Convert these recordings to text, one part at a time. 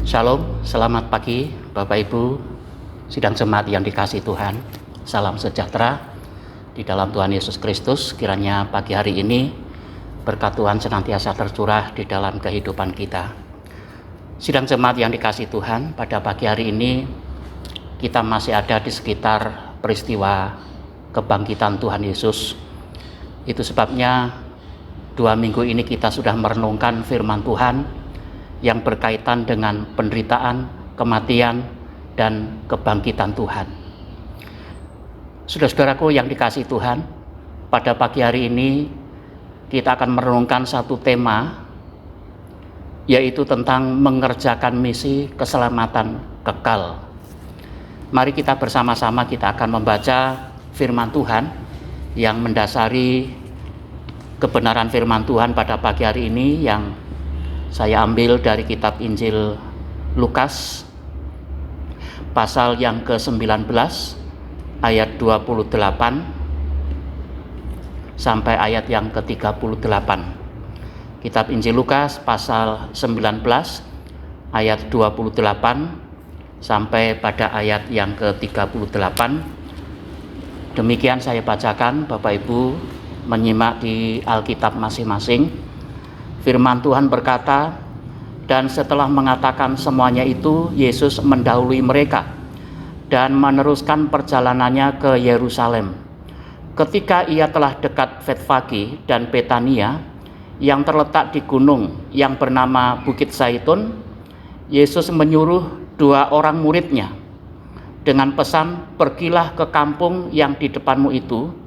Shalom, selamat pagi Bapak Ibu, sidang jemaat yang dikasihi Tuhan. Salam sejahtera di dalam Tuhan Yesus Kristus. Kiranya pagi hari ini berkat Tuhan senantiasa tercurah di dalam kehidupan kita. Sidang jemaat yang dikasihi Tuhan, pada pagi hari ini kita masih ada di sekitar peristiwa kebangkitan Tuhan Yesus. Itu sebabnya 2 minggu ini kita sudah merenungkan firman Tuhan yang berkaitan dengan penderitaan, kematian, dan kebangkitan Tuhan. Saudara-saudaraku yang dikasihi Tuhan, pada pagi hari ini kita akan merenungkan satu tema, yaitu tentang mengerjakan misi keselamatan kekal. Mari kita bersama-sama kita akan membaca firman Tuhan yang mendasari kebenaran firman Tuhan pada pagi hari ini, yang saya ambil dari kitab Injil Lukas pasal yang ke-19 ayat 28 sampai ayat yang ke-38. Kitab Injil Lukas pasal 19 ayat 28 sampai pada ayat yang ke-38. Demikian saya bacakan, Bapak Ibu menyimak di Alkitab masing-masing. Firman Tuhan berkata, dan setelah mengatakan semuanya itu, Yesus mendahului mereka dan meneruskan perjalanannya ke Yerusalem. Ketika ia telah dekat Betfage dan Betania yang terletak di gunung yang bernama Bukit Zaitun, Yesus menyuruh 2 orang muridnya dengan pesan, pergilah ke kampung yang di depanmu itu.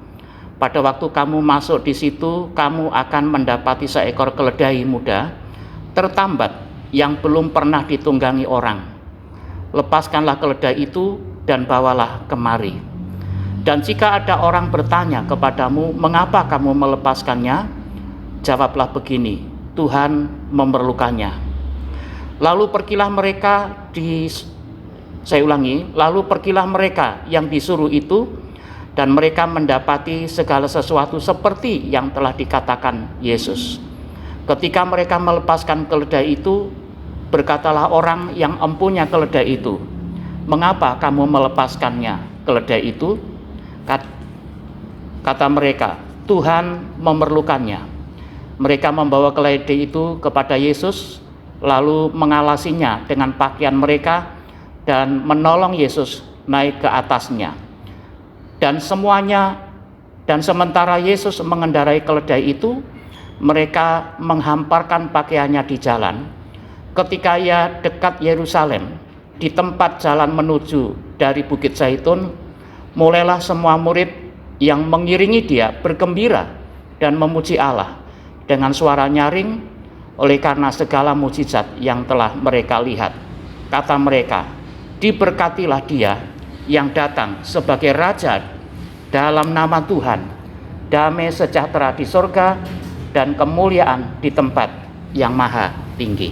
Pada waktu kamu masuk di situ, kamu akan mendapati seekor keledai muda tertambat yang belum pernah ditunggangi orang. Lepaskanlah keledai itu dan bawalah kemari. Dan jika ada orang bertanya kepadamu, mengapa kamu melepaskannya? Jawablah begini, Tuhan memerlukannya. Lalu pergilah mereka yang disuruh itu, dan mereka mendapati segala sesuatu seperti yang telah dikatakan Yesus. Ketika mereka melepaskan keledai itu, berkatalah orang yang empunya keledai itu, mengapa kamu melepaskannya keledai itu? Kata mereka, Tuhan memerlukannya. Mereka membawa keledai itu kepada Yesus, lalu mengalasinya dengan pakaian mereka dan menolong Yesus naik ke atasnya. Dan sementara Yesus mengendarai keledai itu, mereka menghamparkan pakaiannya di jalan. Ketika ia dekat Yerusalem, di tempat jalan menuju dari Bukit Zaitun, mulailah semua murid yang mengiringi dia bergembira dan memuji Allah dengan suara nyaring oleh karena segala mukjizat yang telah mereka lihat. Kata mereka, diberkatilah dia yang datang sebagai Raja dalam nama Tuhan, damai sejahtera di sorga dan kemuliaan di tempat yang maha tinggi.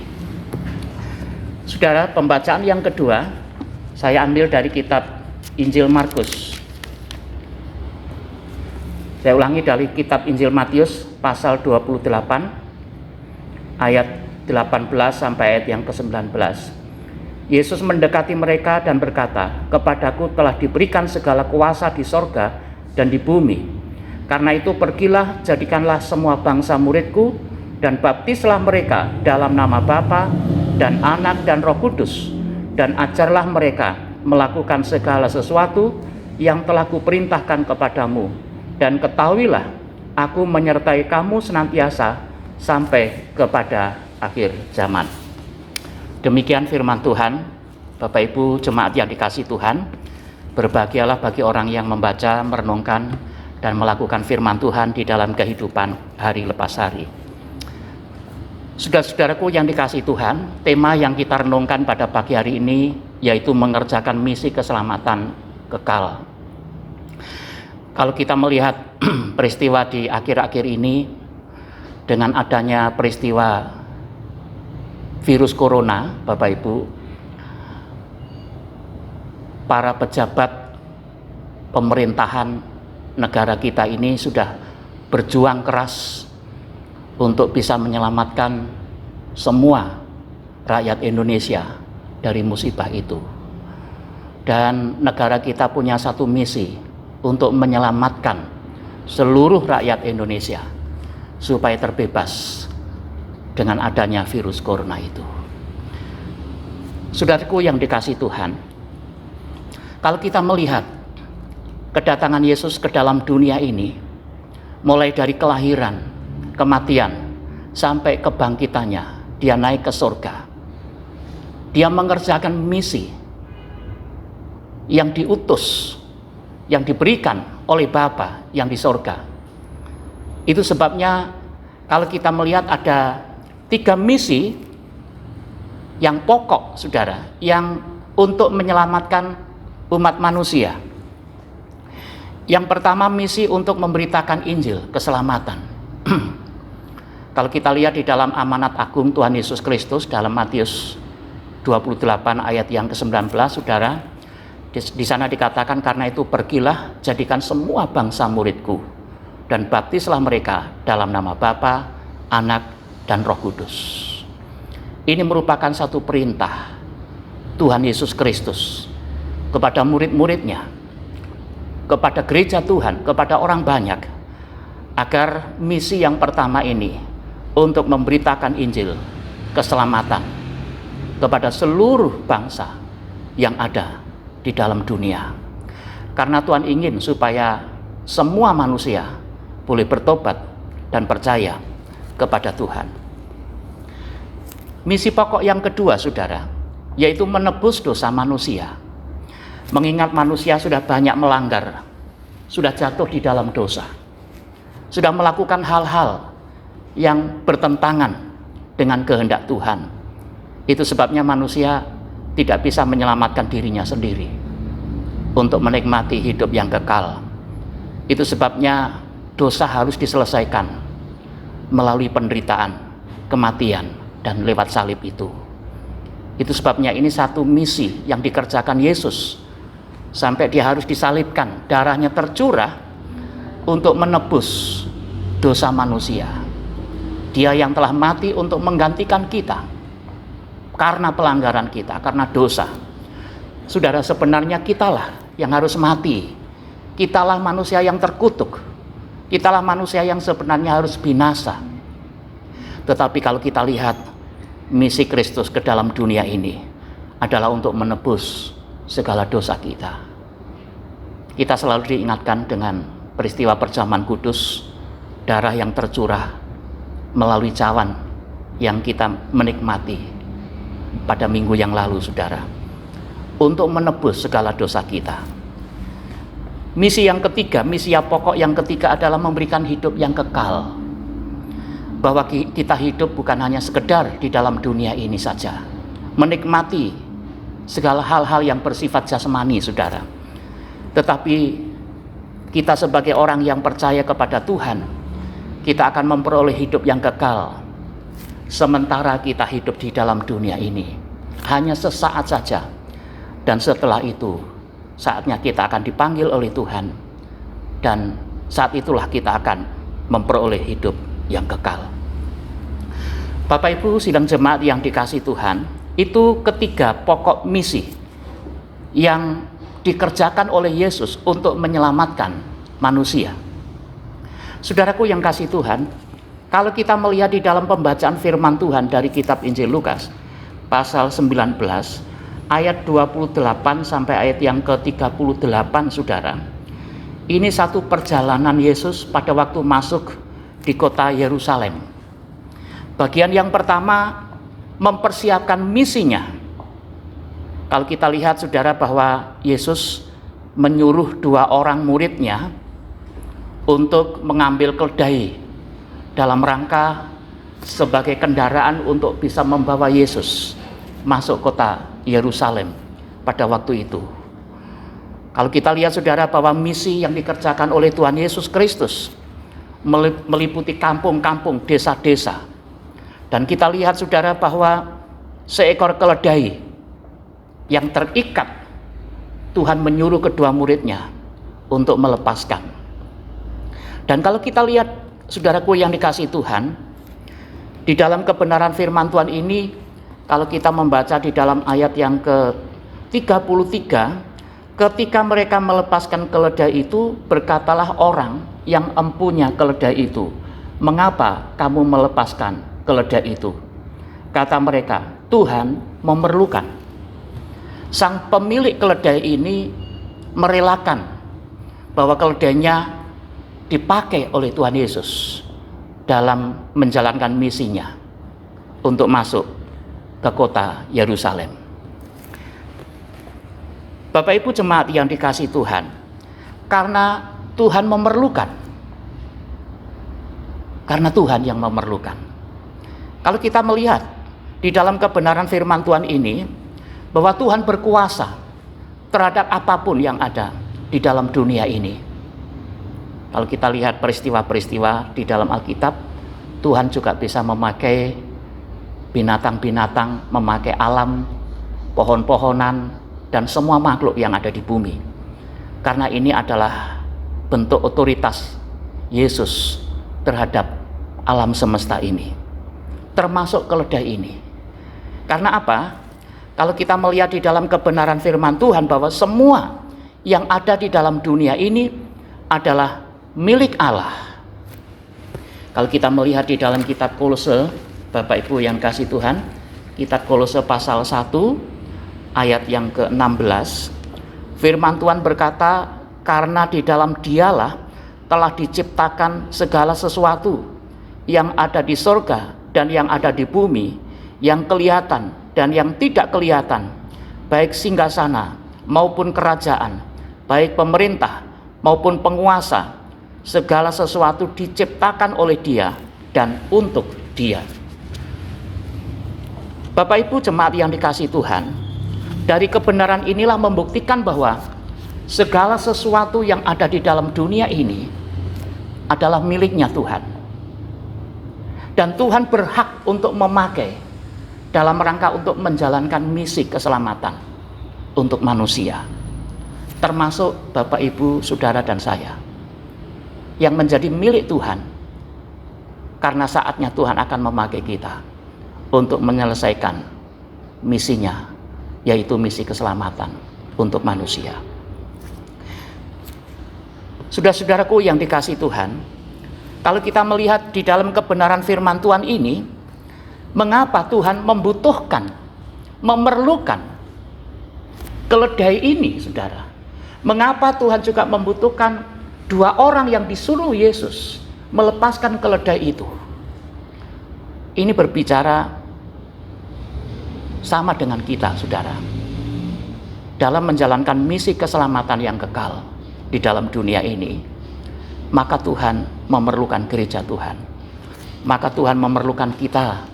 Saudara, pembacaan yang kedua saya ambil dari kitab Injil Markus. Saya ulangi dari kitab Injil Matius pasal 28 ayat 18 sampai ayat yang ke-19. Yesus mendekati mereka dan berkata, kepadaku telah diberikan segala kuasa di sorga dan di bumi. Karena itu pergilah, jadikanlah semua bangsa muridku, dan baptislah mereka dalam nama Bapa dan Anak dan Roh Kudus, dan ajarlah mereka melakukan segala sesuatu yang telah kuperintahkan kepadamu. Dan ketahuilah, aku menyertai kamu senantiasa sampai kepada akhir zaman. Demikian firman Tuhan. Bapak Ibu jemaat yang dikasihi Tuhan, berbahagialah bagi orang yang membaca, merenungkan, dan melakukan firman Tuhan di dalam kehidupan hari lepas hari. Saudara-saudaraku yang dikasihi Tuhan, tema yang kita renungkan pada pagi hari ini yaitu mengerjakan misi keselamatan kekal. Kalau kita melihat peristiwa di akhir-akhir ini, dengan adanya peristiwa virus corona, Bapak Ibu, para pejabat pemerintahan negara kita ini sudah berjuang keras untuk bisa menyelamatkan semua rakyat Indonesia dari musibah itu. Dan negara kita punya satu misi untuk menyelamatkan seluruh rakyat Indonesia supaya terbebas dengan adanya virus corona itu. Saudaraku yang dikasihi Tuhan, kalau kita melihat kedatangan Yesus ke dalam dunia ini, mulai dari kelahiran, kematian, sampai kebangkitannya, dia naik ke surga. Dia mengerjakan misi yang diutus, yang diberikan oleh Bapa yang di surga. Itu sebabnya kalau kita melihat ada 3 misi yang pokok, saudara, yang untuk menyelamatkan umat manusia. Yang pertama, misi untuk memberitakan Injil, keselamatan. Kalau kita lihat di dalam amanat agung Tuhan Yesus Kristus dalam Matius 28 ayat yang ke-19, saudara, di sana dikatakan, karena itu pergilah, jadikan semua bangsa muridku, dan baptislah mereka dalam nama Bapa, Anak, dan Roh Kudus. Ini merupakan satu perintah Tuhan Yesus Kristus kepada murid-muridnya, kepada gereja Tuhan, kepada orang banyak, agar misi yang pertama ini untuk memberitakan Injil, keselamatan kepada seluruh bangsa yang ada di dalam dunia. Karena Tuhan ingin supaya semua manusia boleh bertobat dan percaya kepada Tuhan. Misi pokok yang kedua, saudara, yaitu menebus dosa manusia. Mengingat manusia sudah banyak melanggar, sudah jatuh di dalam dosa, sudah melakukan hal-hal yang bertentangan dengan kehendak Tuhan. Itu sebabnya manusia tidak bisa menyelamatkan dirinya sendiri untuk menikmati hidup yang kekal. Itu sebabnya dosa harus diselesaikan melalui penderitaan, kematian, dan lewat salib itu. Itu sebabnya ini satu misi yang dikerjakan Yesus, sampai dia harus disalibkan, darahnya tercurah untuk menebus dosa manusia. Dia yang telah mati untuk menggantikan kita karena pelanggaran kita, karena dosa. Saudara, sebenarnya kitalah yang harus mati. Kitalah manusia yang terkutuk. Kitalah manusia yang sebenarnya harus binasa. Tetapi kalau kita lihat misi Kristus ke dalam dunia ini adalah untuk menebus segala dosa kita. Kita selalu diingatkan dengan peristiwa perjamuan kudus, darah yang tercurah melalui cawan yang kita menikmati pada minggu yang lalu, saudara, untuk menebus segala dosa kita. Misi yang ketiga, misi yang pokok yang ketiga adalah memberikan hidup yang kekal. Bahwa kita hidup bukan hanya sekedar di dalam dunia ini saja, menikmati segala hal-hal yang bersifat jasmani, saudara. Tetapi kita sebagai orang yang percaya kepada Tuhan, kita akan memperoleh hidup yang kekal. Sementara kita hidup di dalam dunia ini hanya sesaat saja, dan setelah itu saatnya kita akan dipanggil oleh Tuhan, dan saat itulah kita akan memperoleh hidup yang kekal. Bapak Ibu sidang jemaat yang dikasihi Tuhan, itu ketiga pokok misi yang dikerjakan oleh Yesus untuk menyelamatkan manusia. Saudaraku yang kasih Tuhan, kalau kita melihat di dalam pembacaan firman Tuhan dari kitab Injil Lukas pasal 19 ayat 28 sampai ayat yang ke-38, saudara, ini satu perjalanan Yesus pada waktu masuk di kota Yerusalem. Bagian yang pertama mempersiapkan misinya. Kalau kita lihat, saudara, bahwa Yesus menyuruh 2 orang muridnya untuk mengambil keledai dalam rangka sebagai kendaraan untuk bisa membawa Yesus masuk kota Yerusalem pada waktu itu. Kalau kita lihat, saudara, bahwa misi yang dikerjakan oleh Tuhan Yesus Kristus meliputi kampung-kampung, desa-desa. Dan kita lihat, saudara, bahwa seekor keledai yang terikat, Tuhan menyuruh kedua muridnya untuk melepaskan. Dan kalau kita lihat, saudaraku yang dikasihi Tuhan, di dalam kebenaran firman Tuhan ini Kalau kita membaca di dalam ayat yang ke-33, ketika mereka melepaskan keledai itu, berkatalah orang yang empunya keledai itu, "Mengapa kamu melepaskan keledai itu?" Kata mereka, "Tuhan memerlukan." Sang pemilik keledai ini merelakan bahwa keledainya dipakai oleh Tuhan Yesus dalam menjalankan misinya untuk masuk ke kota Yerusalem. Bapak Ibu jemaat yang dikasihi Tuhan, karena Tuhan memerlukan, karena Tuhan yang memerlukan. Kalau kita melihat di dalam kebenaran firman Tuhan ini, bahwa Tuhan berkuasa terhadap apapun yang ada di dalam dunia ini. Kalau kita lihat peristiwa-peristiwa di dalam Alkitab, Tuhan juga bisa memakai binatang-binatang, memakai alam, pohon-pohonan, dan semua makhluk yang ada di bumi. Karena ini adalah bentuk otoritas Yesus terhadap alam semesta ini, termasuk keledai ini. Karena apa? Kalau kita melihat di dalam kebenaran firman Tuhan bahwa semua yang ada di dalam dunia ini adalah milik Allah. Kalau kita melihat di dalam kitab Kolose, Bapak Ibu yang kasih Tuhan, kitab Kolose pasal 1 ayat yang ke-16, firman Tuhan berkata, "Karena di dalam Dialah telah diciptakan segala sesuatu yang ada di sorga dan yang ada di bumi, yang kelihatan dan yang tidak kelihatan, baik singgasana maupun kerajaan, baik pemerintah maupun penguasa, segala sesuatu diciptakan oleh Dia dan untuk Dia." Bapak Ibu jemaat yang dikasihi Tuhan, dari kebenaran inilah membuktikan bahwa segala sesuatu yang ada di dalam dunia ini adalah miliknya Tuhan. Dan Tuhan berhak untuk memakai dalam rangka untuk menjalankan misi keselamatan untuk manusia. Termasuk Bapak Ibu, Saudara dan saya yang menjadi milik Tuhan. Karena saatnya Tuhan akan memakai kita untuk menyelesaikan misinya, yaitu misi keselamatan untuk manusia. Saudara-saudaraku yang dikasihi Tuhan, kalau kita melihat di dalam kebenaran firman Tuhan ini, mengapa Tuhan membutuhkan, memerlukan keledai ini, saudara? Mengapa Tuhan juga membutuhkan dua orang yang disuruh Yesus melepaskan keledai itu? Ini berbicara sama dengan kita, saudara, dalam menjalankan misi keselamatan yang kekal di dalam dunia ini. Maka Tuhan memerlukan gereja Tuhan, maka Tuhan memerlukan kita,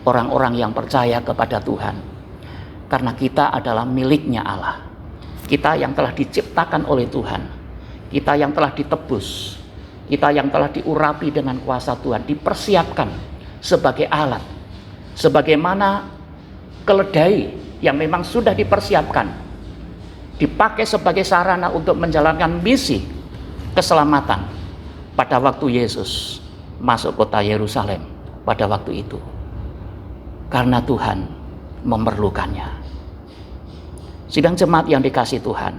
orang-orang yang percaya kepada Tuhan, karena kita adalah miliknya Allah. Kita yang telah diciptakan oleh Tuhan, kita yang telah ditebus, kita yang telah diurapi dengan kuasa Tuhan, dipersiapkan sebagai alat, sebagaimana keledai yang memang sudah dipersiapkan, dipakai sebagai sarana untuk menjalankan misi keselamatan pada waktu Yesus masuk kota Yerusalem pada waktu itu. Karena Tuhan memerlukannya. Sidang jemaat yang dikasihi Tuhan,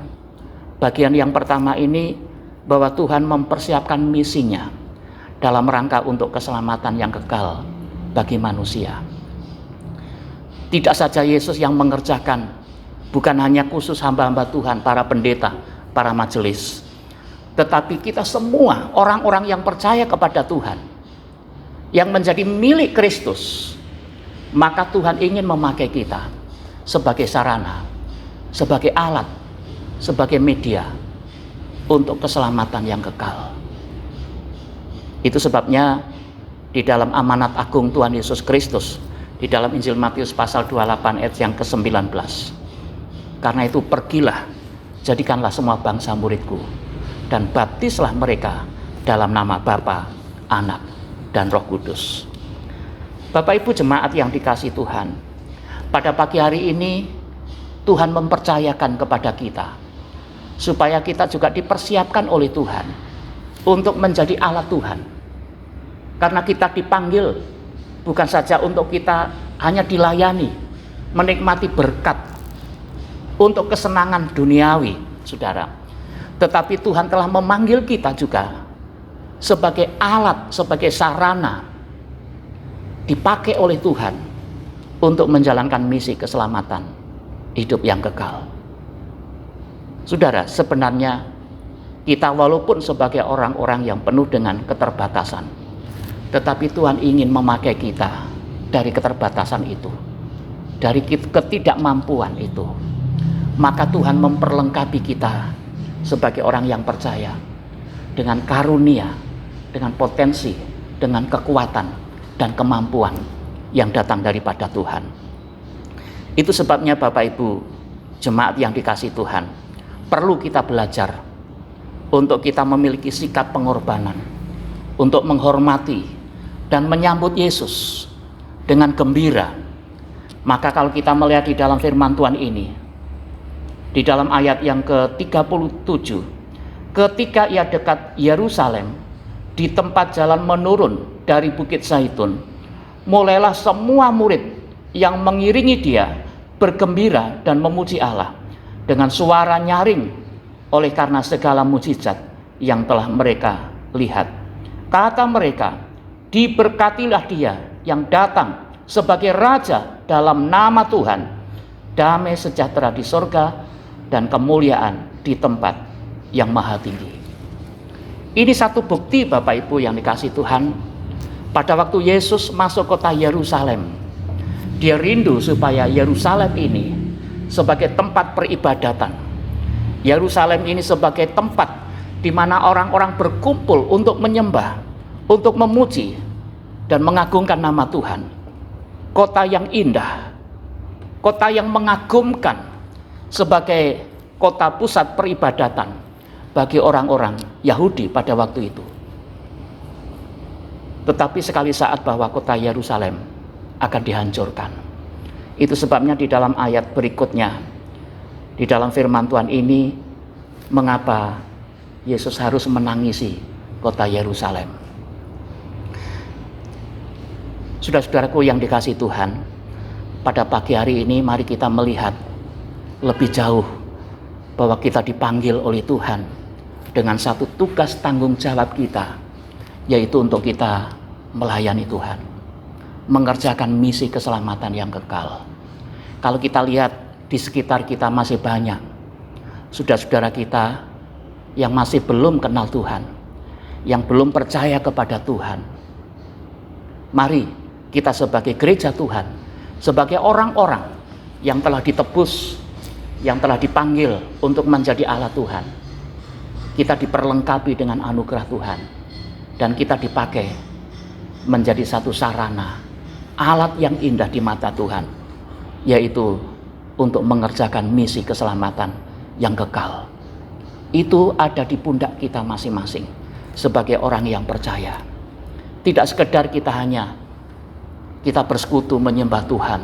bagian yang pertama ini bahwa Tuhan mempersiapkan misinya dalam rangka untuk keselamatan yang kekal bagi manusia. Tidak saja Yesus yang mengerjakan, bukan hanya khusus hamba-hamba Tuhan, para pendeta, para majelis, tetapi kita semua orang-orang yang percaya kepada Tuhan, yang menjadi milik Kristus. Maka Tuhan ingin memakai kita sebagai sarana, sebagai alat, sebagai media untuk keselamatan yang kekal. Itu sebabnya di dalam amanat agung Tuhan Yesus Kristus, di dalam Injil Matius pasal 28 ayat yang ke-19. Karena itu pergilah, jadikanlah semua bangsa muridku, dan baptislah mereka dalam nama Bapa, Anak, dan Roh Kudus. Bapak Ibu jemaat yang dikasihi Tuhan, pada pagi hari ini Tuhan mempercayakan kepada kita, supaya kita juga dipersiapkan oleh Tuhan untuk menjadi alat Tuhan. Karena kita dipanggil bukan saja untuk kita hanya dilayani, menikmati berkat untuk kesenangan duniawi, saudara. Tetapi Tuhan telah memanggil kita juga sebagai alat, sebagai sarana dipakai oleh Tuhan untuk menjalankan misi keselamatan hidup yang kekal. Saudara, sebenarnya kita walaupun sebagai orang-orang yang penuh dengan keterbatasan, tetapi Tuhan ingin memakai kita dari keterbatasan itu, dari ketidakmampuan itu. Maka Tuhan memperlengkapi kita sebagai orang yang percaya dengan karunia, dengan potensi, dengan kekuatan dan kemampuan yang datang daripada Tuhan. Itu sebabnya Bapak Ibu jemaat yang dikasihi Tuhan, perlu kita belajar untuk kita memiliki sikap pengorbanan, untuk menghormati dan menyambut Yesus dengan gembira. Maka kalau kita melihat di dalam firman Tuhan ini, di dalam ayat yang ke-37, ketika ia dekat Yerusalem, di tempat jalan menurun dari Bukit Zaitun, mulailah semua murid yang mengiringi dia bergembira dan memuji Allah dengan suara nyaring oleh karena segala mujizat yang telah mereka lihat. Kata mereka, diberkatilah dia yang datang sebagai raja dalam nama Tuhan, damai sejahtera di sorga dan kemuliaan di tempat yang maha tinggi. Ini satu bukti Bapak Ibu yang dikasihi Tuhan. Pada waktu Yesus masuk kota Yerusalem, dia rindu supaya Yerusalem ini sebagai tempat peribadatan. Yerusalem ini sebagai tempat di mana orang-orang berkumpul untuk menyembah, untuk memuji dan mengagungkan nama Tuhan. Kota yang indah, kota yang mengagumkan sebagai kota pusat peribadatan bagi orang-orang Yahudi pada waktu itu. Tetapi sekali saat bahwa kota Yerusalem akan dihancurkan. Itu sebabnya di dalam ayat berikutnya, di dalam firman Tuhan ini, mengapa Yesus harus menangisi kota Yerusalem. Saudara-saudaraku yang dikasihi Tuhan, pada pagi hari ini mari kita melihat lebih jauh bahwa kita dipanggil oleh Tuhan dengan satu tugas tanggung jawab kita, yaitu untuk kita melayani Tuhan, mengerjakan misi keselamatan yang kekal. Kalau kita lihat di sekitar kita masih banyak saudara-saudara kita yang masih belum kenal Tuhan, yang belum percaya kepada Tuhan. Mari kita sebagai gereja Tuhan, sebagai orang-orang yang telah ditebus, yang telah dipanggil untuk menjadi alat Tuhan, kita diperlengkapi dengan anugerah Tuhan, dan kita dipakai menjadi satu sarana, alat yang indah di mata Tuhan, yaitu untuk mengerjakan misi keselamatan yang kekal. Itu ada di pundak kita masing-masing sebagai orang yang percaya. Tidak sekedar kita bersekutu menyembah Tuhan,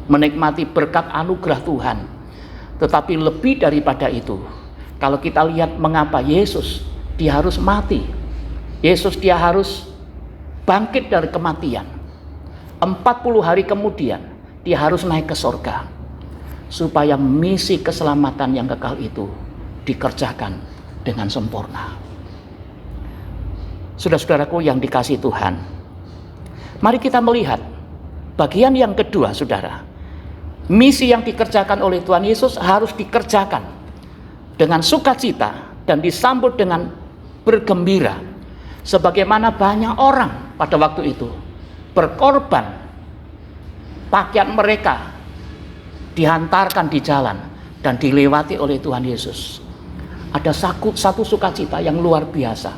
menikmati berkat anugerah Tuhan, tetapi lebih daripada itu, kalau kita lihat mengapa Yesus dia harus mati, Yesus dia harus bangkit dari kematian, 40 hari kemudian dia harus naik ke sorga, supaya misi keselamatan yang kekal itu dikerjakan dengan sempurna. Saudara-saudaraku yang dikasihi Tuhan, mari kita melihat bagian yang kedua, saudara. Misi yang dikerjakan oleh Tuhan Yesus harus dikerjakan dengan sukacita dan disambut dengan bergembira, sebagaimana banyak orang pada waktu itu berkorban, pakaian mereka dihantarkan di jalan dan dilewati oleh Tuhan Yesus. Ada satu sukacita yang luar biasa.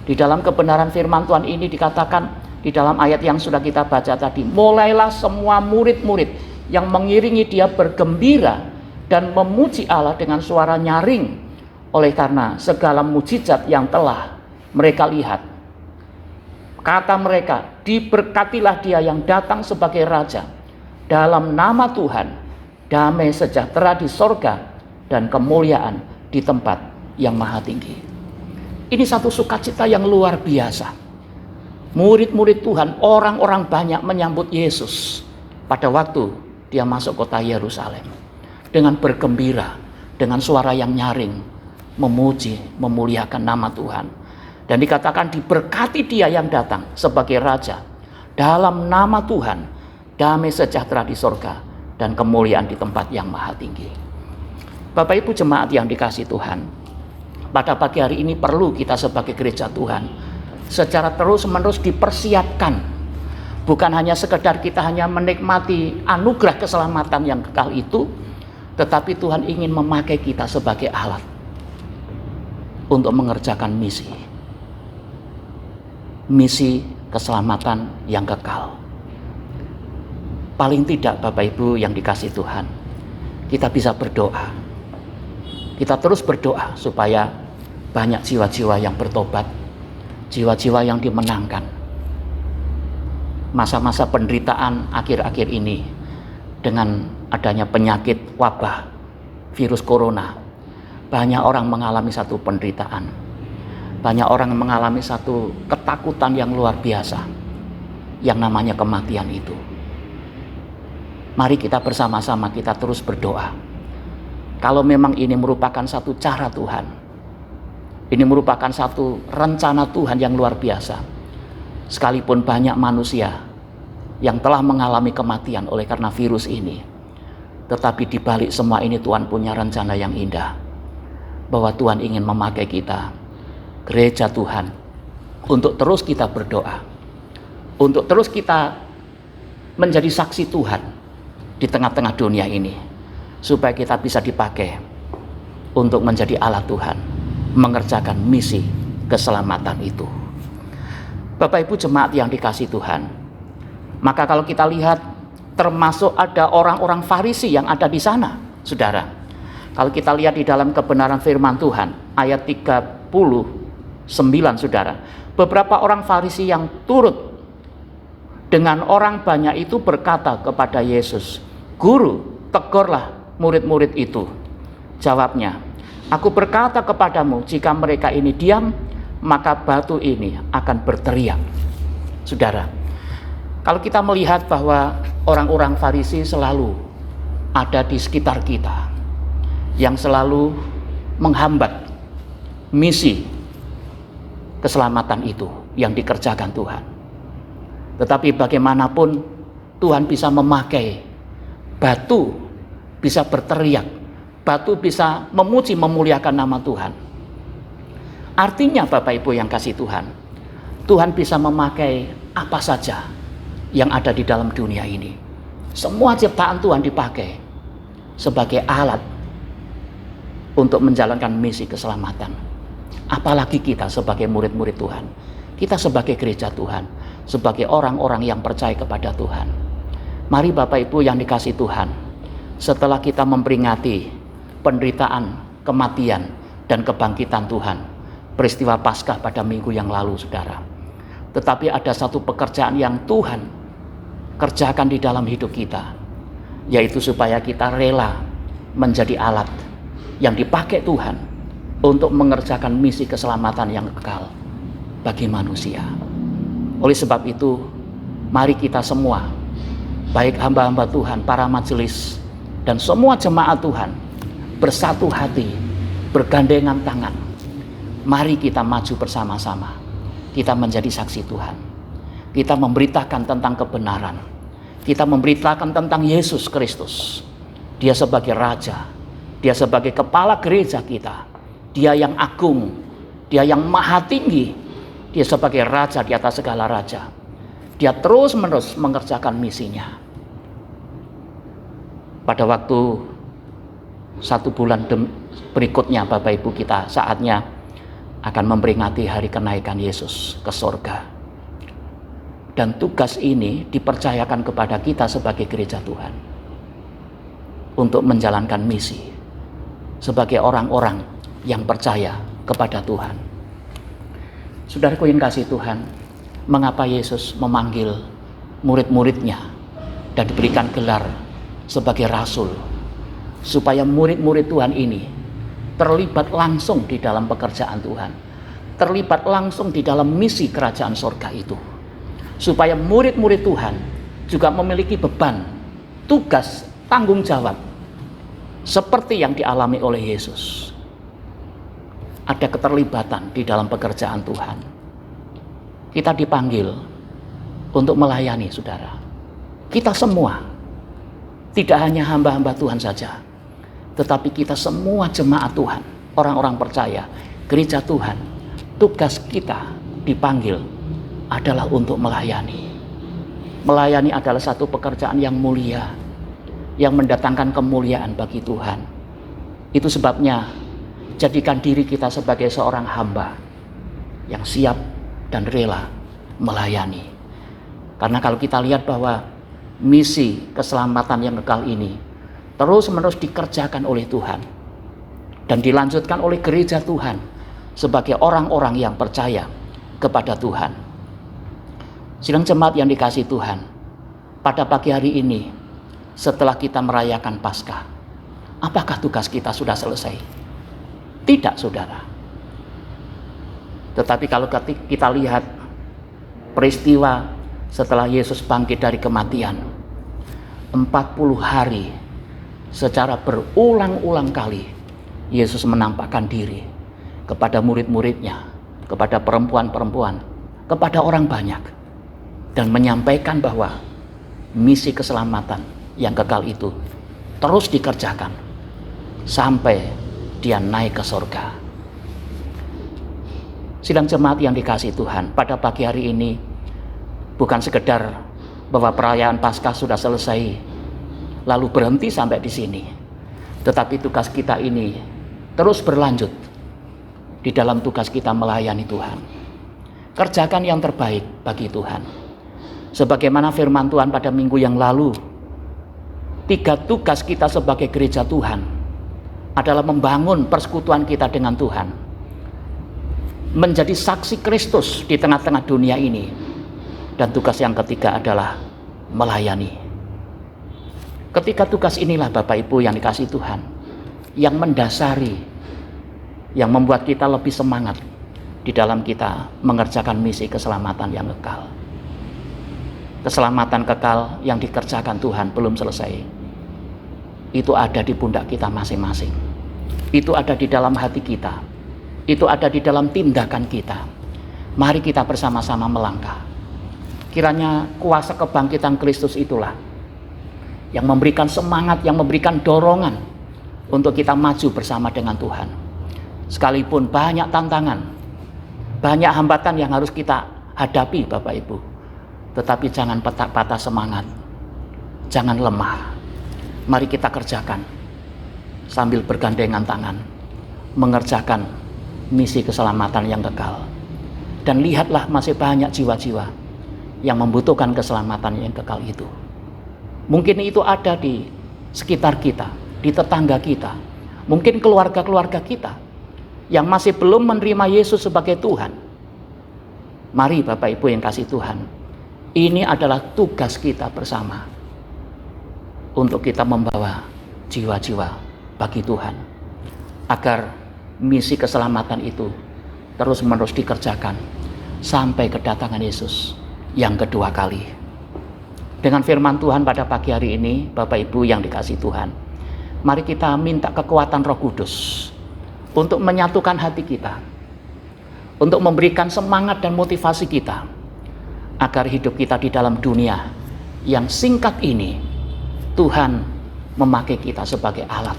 Di dalam kebenaran firman Tuhan ini dikatakan di dalam ayat yang sudah kita baca tadi, mulailah semua murid-murid yang mengiringi dia bergembira dan memuji Allah dengan suara nyaring oleh karena segala mujizat yang telah mereka lihat. Kata mereka, diberkatilah dia yang datang sebagai raja dalam nama Tuhan, damai sejahtera di sorga dan kemuliaan di tempat yang maha tinggi. Ini satu sukacita yang luar biasa. Murid-murid Tuhan, orang-orang banyak menyambut Yesus pada waktu dia masuk kota Yerusalem dengan bergembira, dengan suara yang nyaring, memuji, memuliakan nama Tuhan. Dan dikatakan diberkati dia yang datang sebagai raja. Dalam nama Tuhan, damai sejahtera di sorga dan kemuliaan di tempat yang maha tinggi. Bapak Ibu jemaat yang dikasihi Tuhan, pada pagi hari ini perlu kita sebagai gereja Tuhan secara terus-menerus dipersiapkan. Bukan hanya sekedar kita hanya menikmati anugerah keselamatan yang kekal itu, tetapi Tuhan ingin memakai kita sebagai alat untuk mengerjakan misi keselamatan yang kekal. Paling tidak Bapak Ibu yang dikasihi Tuhan, kita bisa berdoa. Kita terus berdoa supaya banyak jiwa-jiwa yang bertobat, jiwa-jiwa yang dimenangkan. Masa-masa penderitaan akhir-akhir ini dengan adanya penyakit wabah virus corona, banyak orang mengalami satu penderitaan. Banyak orang mengalami satu ketakutan yang luar biasa, yang namanya kematian itu. Mari kita bersama-sama kita terus berdoa. Kalau memang ini merupakan satu cara Tuhan, ini merupakan satu rencana Tuhan yang luar biasa, sekalipun banyak manusia yang telah mengalami kematian oleh karena virus ini, tetapi di balik semua ini Tuhan punya rencana yang indah, bahwa Tuhan ingin memakai kita, gereja Tuhan, untuk terus kita berdoa, untuk terus kita menjadi saksi Tuhan di tengah-tengah dunia ini, supaya kita bisa dipakai untuk menjadi alat Tuhan mengerjakan misi keselamatan itu. Bapak Ibu jemaat yang dikasihi Tuhan, maka kalau kita lihat termasuk ada orang-orang Farisi yang ada di sana, saudara. Kalau kita lihat di dalam kebenaran firman Tuhan ayat 39, saudara, beberapa orang Farisi yang turut dengan orang banyak itu berkata kepada Yesus, "Guru, tegurlah murid-murid itu." Jawabnya, "Aku berkata kepadamu, jika mereka ini diam, maka batu ini akan berteriak." Saudara, kalau kita melihat bahwa orang-orang Farisi selalu ada di sekitar kita, yang selalu menghambat misi keselamatan itu yang dikerjakan Tuhan. Tetapi bagaimanapun Tuhan bisa memakai batu, bisa berteriak, batu bisa memuji memuliakan nama Tuhan. Artinya Bapak Ibu yang kasih Tuhan, Tuhan bisa memakai apa saja yang ada di dalam dunia ini. Semua ciptaan Tuhan dipakai sebagai alat untuk menjalankan misi keselamatan. Apalagi kita sebagai murid-murid Tuhan, kita sebagai gereja Tuhan, sebagai orang-orang yang percaya kepada Tuhan. Mari Bapak Ibu yang dikasih Tuhan, setelah kita memperingati penderitaan, kematian, dan kebangkitan Tuhan, peristiwa Paskah pada minggu yang lalu, saudara. Tetapi ada satu pekerjaan yang Tuhan kerjakan di dalam hidup kita, yaitu supaya kita rela menjadi alat yang dipakai Tuhan untuk mengerjakan misi keselamatan yang kekal bagi manusia. Oleh sebab itu, mari kita semua, baik hamba-hamba Tuhan, para majelis, dan semua jemaat Tuhan, bersatu hati, bergandengan tangan. Mari kita maju bersama-sama. Kita menjadi saksi Tuhan. Kita memberitakan tentang kebenaran. Kita memberitakan tentang Yesus Kristus. Dia sebagai Raja. Dia sebagai kepala gereja kita. Dia yang agung. Dia yang maha tinggi. Dia sebagai Raja di atas segala raja. Dia terus-menerus mengerjakan misinya. Pada waktu 1 bulan berikutnya, Bapak Ibu, kita saatnya akan memperingati hari kenaikan Yesus ke sorga. Dan tugas ini dipercayakan kepada kita sebagai gereja Tuhan untuk menjalankan misi sebagai orang-orang yang percaya kepada Tuhan. Saudaraku yang kasih Tuhan, mengapa Yesus memanggil murid-muridnya dan diberikan gelar sebagai rasul, supaya murid-murid Tuhan ini terlibat langsung di dalam pekerjaan Tuhan, terlibat langsung di dalam misi kerajaan sorga itu, supaya murid-murid Tuhan juga memiliki beban tugas, tanggung jawab seperti yang dialami oleh Yesus. Ada keterlibatan di dalam pekerjaan Tuhan. Kita dipanggil untuk melayani, saudara. Kita semua, tidak hanya hamba-hamba Tuhan saja, tetapi kita semua jemaat Tuhan, orang-orang percaya, gereja Tuhan, tugas kita dipanggil adalah untuk melayani. Melayani adalah satu pekerjaan yang mulia, yang mendatangkan kemuliaan bagi Tuhan. Itu sebabnya jadikan diri kita sebagai seorang hamba yang siap dan rela melayani. Karena kalau kita lihat bahwa misi keselamatan yang kekal ini terus-menerus dikerjakan oleh Tuhan dan dilanjutkan oleh gereja Tuhan sebagai orang-orang yang percaya kepada Tuhan. Sidang jemaat yang dikasihi Tuhan, pada pagi hari ini setelah kita merayakan Paskah, apakah tugas kita sudah selesai? Tidak, saudara. Tetapi kalau kita lihat peristiwa setelah Yesus bangkit dari kematian, 40 hari secara berulang-ulang kali Yesus menampakkan diri kepada murid-muridnya, kepada perempuan-perempuan, kepada orang banyak, dan menyampaikan bahwa misi keselamatan yang kekal itu terus dikerjakan sampai dia naik ke surga. Sidang jemaat yang dikasihi Tuhan, pada pagi hari ini bukan sekedar bahwa perayaan Paskah sudah selesai lalu berhenti sampai di sini, tetapi tugas kita ini terus berlanjut di dalam tugas kita melayani Tuhan. Kerjakan yang terbaik bagi Tuhan. Sebagaimana firman Tuhan pada minggu yang lalu, 3 tugas kita sebagai gereja Tuhan adalah membangun persekutuan kita dengan Tuhan, menjadi saksi Kristus di tengah-tengah dunia ini, dan tugas yang ketiga adalah melayani. Ketika tugas inilah Bapak Ibu yang dikasihi Tuhan, yang mendasari, yang membuat kita lebih semangat di dalam kita mengerjakan misi keselamatan yang kekal. Keselamatan kekal yang dikerjakan Tuhan belum selesai. Itu ada di pundak kita masing-masing. Itu ada di dalam hati kita. Itu ada di dalam tindakan kita. Mari kita bersama-sama melangkah. Kiranya kuasa kebangkitan Kristus itulah yang memberikan semangat, yang memberikan dorongan untuk kita maju bersama dengan Tuhan. Sekalipun banyak tantangan, banyak hambatan yang harus kita hadapi Bapak Ibu, tetapi jangan patah semangat, jangan lemah. Mari kita kerjakan sambil bergandengan tangan, mengerjakan misi keselamatan yang kekal. Dan lihatlah masih banyak jiwa-jiwa yang membutuhkan keselamatan yang kekal itu. Mungkin itu ada di sekitar kita, di tetangga kita, mungkin keluarga-keluarga kita yang masih belum menerima Yesus sebagai Tuhan. Mari Bapak Ibu yang kasih Tuhan, ini adalah tugas kita bersama untuk kita membawa jiwa-jiwa bagi Tuhan, agar misi keselamatan itu terus-menerus dikerjakan sampai kedatangan Yesus yang kedua kali. Dengan firman Tuhan pada pagi hari ini, Bapak Ibu yang dikasihi Tuhan, mari kita minta kekuatan Roh Kudus untuk menyatukan hati kita, untuk memberikan semangat dan motivasi kita, agar hidup kita di dalam dunia yang singkat ini, Tuhan memakai kita sebagai alat,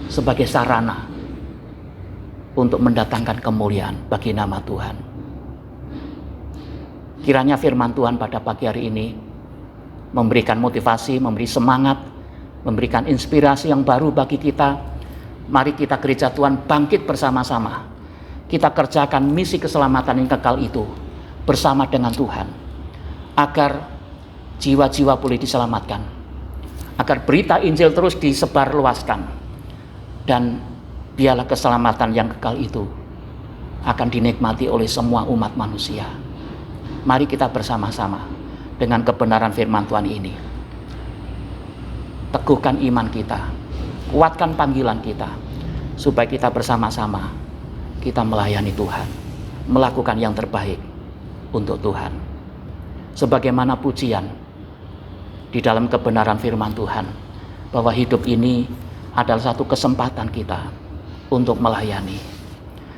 sebagai sarana untuk mendatangkan kemuliaan bagi nama Tuhan. Kiranya firman Tuhan pada pagi hari ini memberikan motivasi, memberi semangat, memberikan inspirasi yang baru bagi kita. Mari kita gereja Tuhan bangkit bersama-sama. Kita kerjakan misi keselamatan yang kekal itu bersama dengan Tuhan, agar jiwa-jiwa boleh diselamatkan, agar berita Injil terus disebarluaskan, dan biarlah keselamatan yang kekal itu akan dinikmati oleh semua umat manusia. Mari kita bersama-sama dengan kebenaran firman Tuhan ini, teguhkan iman kita, kuatkan panggilan kita, supaya kita bersama-sama kita melayani Tuhan, melakukan yang terbaik untuk Tuhan. Sebagaimana pujian di dalam kebenaran firman Tuhan, bahwa hidup ini adalah satu kesempatan kita untuk melayani.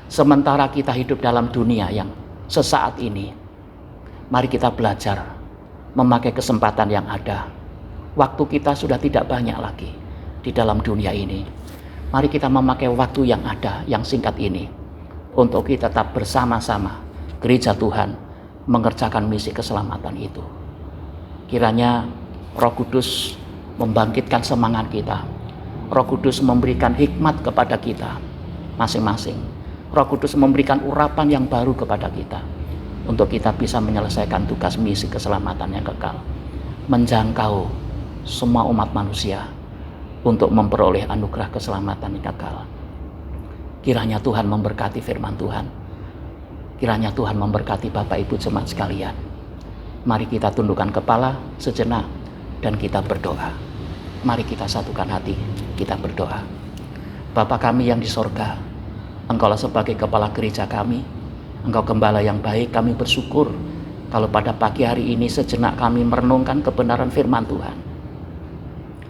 Sementara kita hidup dalam dunia yang sesaat ini, mari kita belajar memakai kesempatan yang ada. Waktu kita sudah tidak banyak lagi di dalam dunia ini. Mari kita memakai waktu yang ada, yang singkat ini, untuk kita tetap bersama-sama gereja Tuhan mengerjakan misi keselamatan itu. Kiranya Roh Kudus membangkitkan semangat kita. Roh Kudus memberikan hikmat kepada kita masing-masing. Roh Kudus memberikan urapan yang baru kepada kita, untuk kita bisa menyelesaikan tugas misi keselamatan yang kekal, menjangkau semua umat manusia untuk memperoleh anugerah keselamatan yang kekal. Kiranya Tuhan memberkati firman Tuhan. Kiranya Tuhan memberkati Bapak Ibu jemaat sekalian. Mari kita tundukkan kepala sejenak dan kita berdoa. Mari kita satukan hati, kita berdoa. Bapa kami yang di sorga, Engkaulah sebagai kepala gereja kami. Engkau gembala yang baik. Kami bersyukur kalau pada pagi hari ini sejenak kami merenungkan kebenaran firman Tuhan.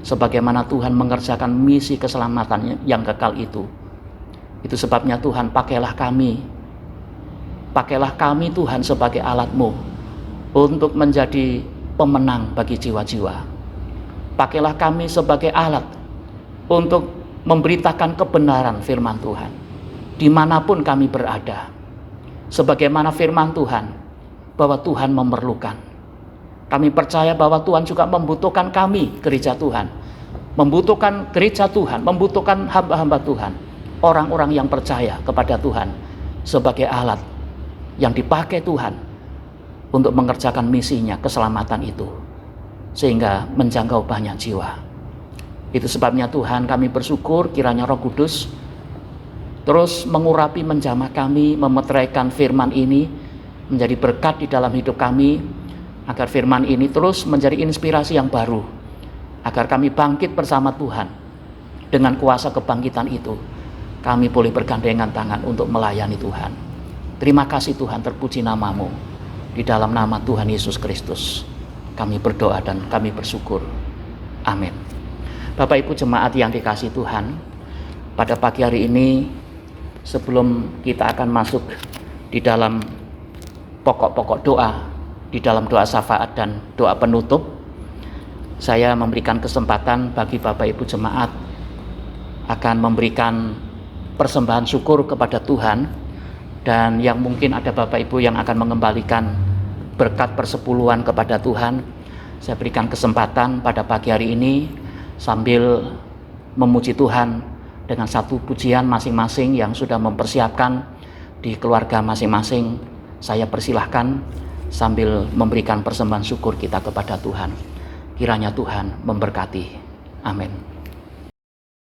Sebagaimana Tuhan mengerjakan misi keselamatan yang kekal itu. Itu sebabnya Tuhan, pakailah kami Tuhan sebagai alat-Mu untuk menjadi pemenang bagi jiwa-jiwa. Pakailah kami sebagai alat untuk memberitakan kebenaran firman Tuhan dimanapun kami berada. Sebagaimana firman Tuhan, bahwa Tuhan memerlukan. Kami percaya bahwa Tuhan juga membutuhkan kami, gereja Tuhan. Membutuhkan gereja Tuhan, membutuhkan hamba-hamba Tuhan. Orang-orang yang percaya kepada Tuhan sebagai alat yang dipakai Tuhan untuk mengerjakan misinya keselamatan itu, sehingga menjangkau banyak jiwa. Itu sebabnya Tuhan, kami bersyukur kiranya Roh Kudus terus mengurapi, menjamah kami, memeteraikan firman ini menjadi berkat di dalam hidup kami, agar firman ini terus menjadi inspirasi yang baru, agar kami bangkit bersama Tuhan. Dengan kuasa kebangkitan itu, kami boleh bergandengan tangan untuk melayani Tuhan. Terima kasih Tuhan, terpuji nama-Mu. Di dalam nama Tuhan Yesus Kristus kami berdoa dan kami bersyukur. Amin. Bapak Ibu jemaat yang dikasihi Tuhan, pada pagi hari ini, sebelum kita akan masuk di dalam pokok-pokok doa, di dalam doa syafaat dan doa penutup, saya memberikan kesempatan bagi Bapak Ibu jemaat akan memberikan persembahan syukur kepada Tuhan. Dan yang mungkin ada Bapak Ibu yang akan mengembalikan berkat persepuluhan kepada Tuhan, saya berikan kesempatan pada pagi hari ini sambil memuji Tuhan dengan satu pujian masing-masing yang sudah mempersiapkan di keluarga masing-masing. Saya persilahkan sambil memberikan persembahan syukur kita kepada Tuhan. Kiranya Tuhan memberkati. Amin.